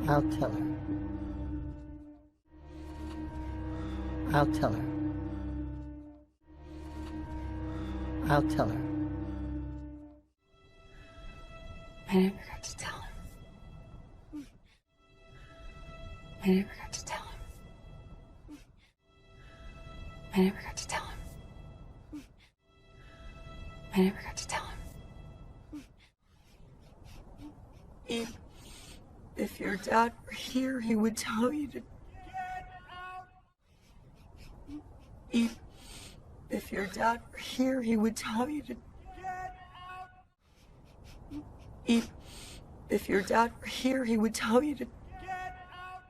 I'll tell her. I'll tell her. I'll tell her. I never got to tell him. I never got to tell him. I never got to tell him. I never got to tell him. If your dad were here, he would tell you to get out. If your dad were here, he would tell you to get out. If your dad were here, he would tell you to get out.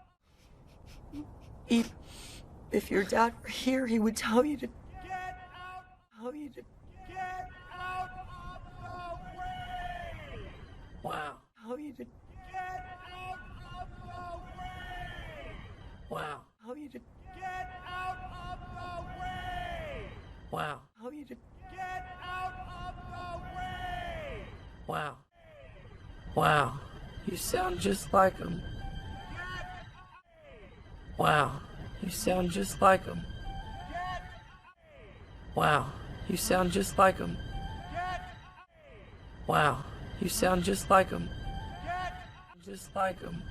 If your dad were here, he would tell you to get out. Tell you to get out of the way. Wow. Tell you to get out of the way. Wow. Tell you to get out of the way. Wow. Tell you to get out of the way. Wow. Wow. You sound just like him. Wow. You sound just like him. Wow. You sound just like him. Wow. You sound just like him. Just like him.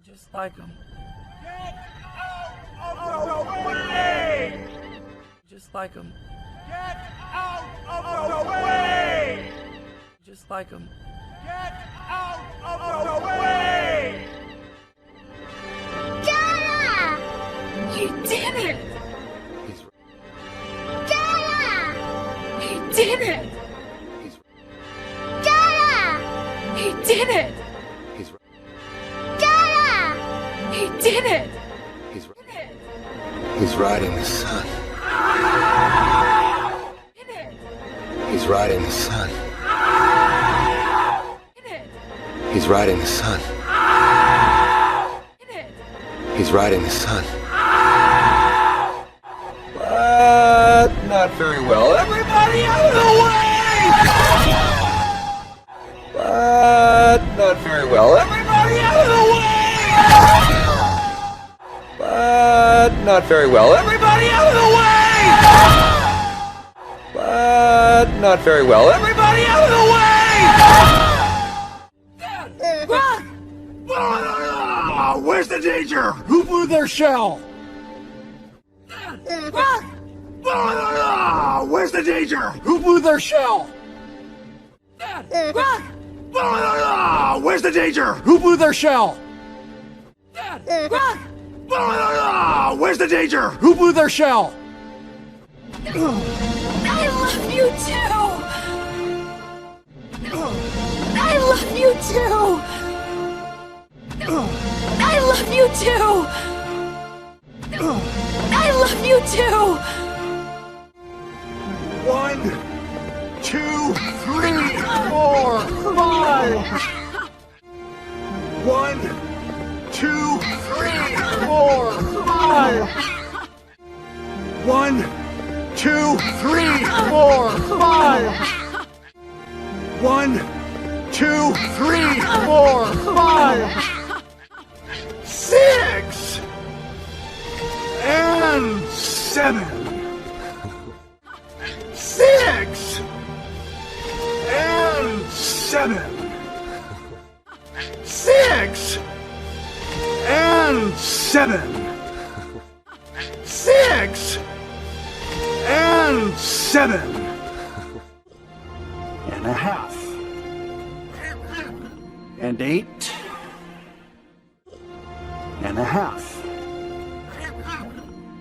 Just like him. Just like him. Get out of the way! Just like him. Get out of the way! Dada! He did it! Dada! He did it! Dada! He did it! Dada! He did it! He's riding the sun. He's riding the sun. He's riding the sun. He's riding the sun. But not very well. Everybody out of the way! But not very well. Everybody out of the way! But not very well. Everybody out of the way! But not very well. Everybody out of the way! Where's the danger? Who blew their shell? Where's the danger? Who blew their shell? Where's the danger? Who blew their shell? Where's the danger? Who blew their shell? I love you too! I love you too! I love you too! I love you too! 1, 2, 3, 4, 5. 1, 2, 3, 4, 5. 1, 2, 3, 4, 5. 1, 2, 3, 4, 5. 6 and 7. 6 and 7. 6 and 7. 6 and 7 and a half and 8 and a half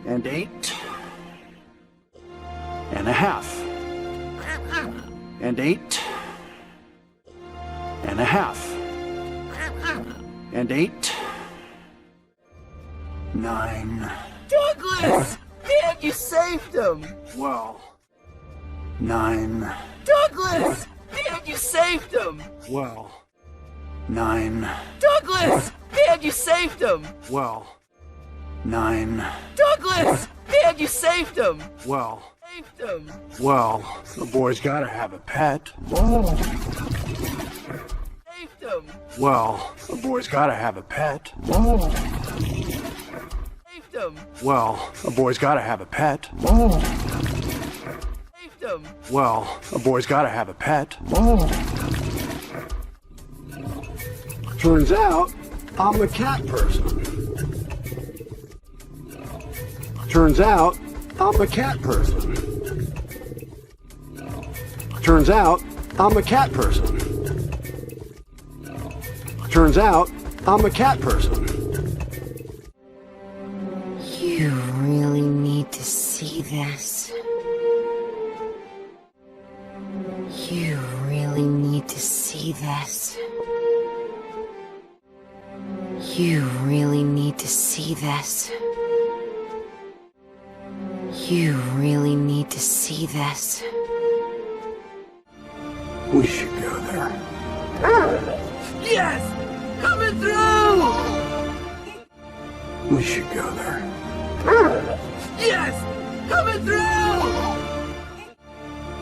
and 8 and a half and 8 and a half and 8 9. Douglas! Man, you saved him! Well, 9. Douglas! Man, you saved him! Well, 9. Douglas! Man, you saved him! Well, 9. Douglas! Man, you saved him! Well, Saved him! well, the boy's gotta have a pet. Whoa. Well, a boy's gotta have a pet. Saved him. Well, a boy's gotta have a pet. Saved him. Well, a boy's gotta have a pet. Turns out, I'm a cat person. Turns out, I'm a cat person. Turns out, I'm a cat person. Turns out, I'm a cat person. You really need to see this. You really need to see this. You really need to see this. You really need to see this. We should go there. Yes! Coming through! We should go there. Yes! Coming through!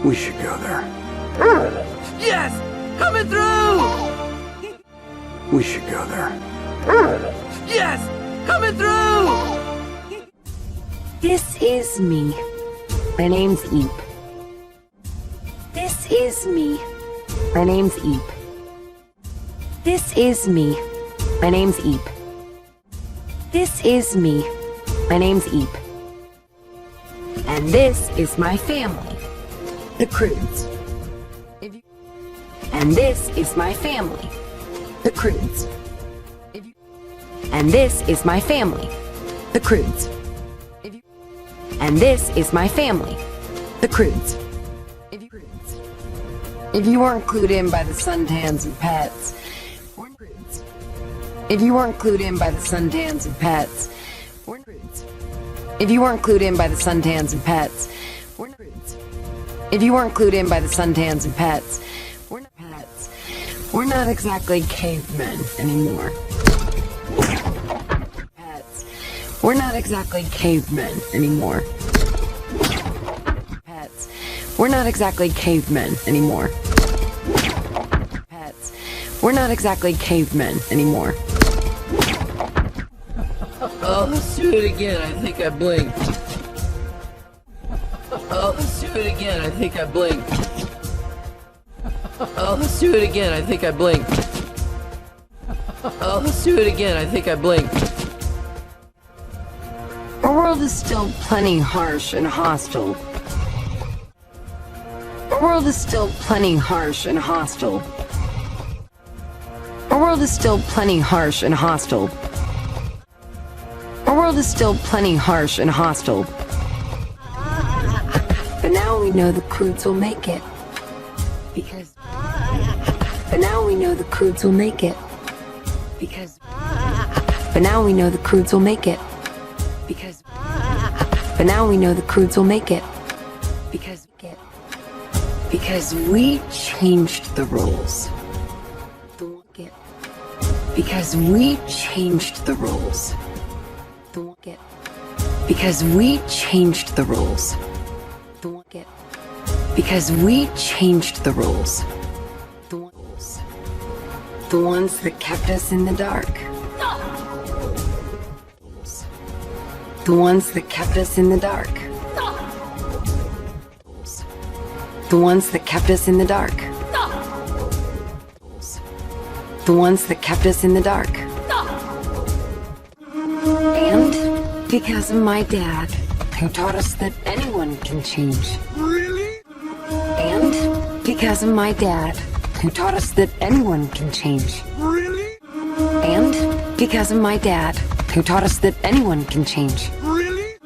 We should go there. Yes! Coming through! We should go there. Yes! Coming through! This is me. My name's Eep. This is me. My name's Eep. This is me. My name's Eep. This is me. My name's Eep. And this is my family, the Croods. And this is my family, the Croods. And this is my family, the Croods. And this is my family, the Croods. If you weren't clued in by the suntans and pets, we're Croods. If you weren't clued in by the suntans and pets, we're Croods. If you weren't clued in by the suntans and pets, we're Croods. If you weren't clued in by the suntans and pets, we're not pets. We're not exactly cavemen anymore. Pets. We're not exactly cavemen anymore. Pets. We're not exactly cavemen anymore. Pets. We're not exactly cavemen anymore. Oh, let's do it again. I think I blinked. Oh, let's do it again. I think I blinked. Oh, let's do it again. I think I blinked. Oh, let's do it again. I think I blinked. Our world is still plenty harsh and hostile. Our world is still plenty harsh and hostile. Our world is still plenty harsh and hostile. Our world is still plenty harsh and hostile. But now we know the Croods will make it. Because. But now we know the Croods will make it. Because. But now we know the Croods will make it. Because. But now we know the Croods will make it. Because. Because we changed the rules. Because we changed the rules. Because we changed the rules. Because we changed the rules. The ones that kept us in the dark. The ones that kept us in the dark. The ones that kept us in the dark. The ones that kept us in the dark. And because of my dad, who taught us that anyone can change. Really? And because of my dad, who taught us that anyone can change. Really? And because of my dad, who taught us that anyone can change. Really?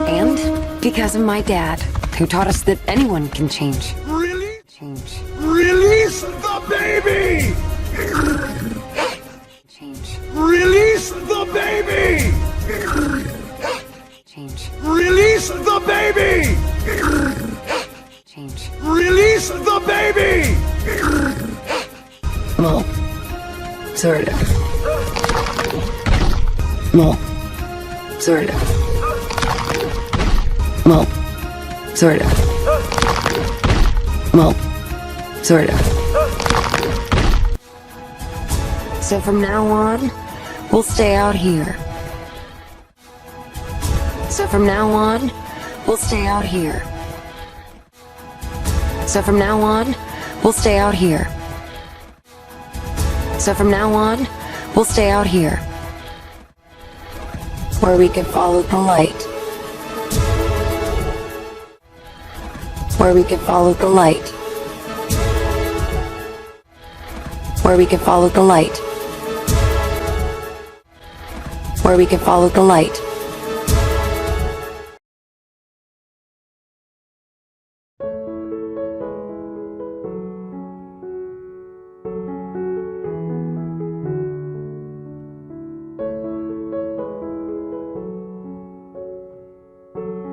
And because of my dad, who taught us that anyone can change. Really? Change. Release the baby! Change. Release the baby! Change. Release the baby! Change. Release the baby! Well, sort of. Well, sort of. Well, sort of. Well, sort of. So from now on, we'll stay out here. So from now on, we'll stay out here. So from now on, we'll stay out here. So from now on, we'll stay out here. Where we can follow the light. Where we can follow the light. Where we can follow the light. Where we can follow the light.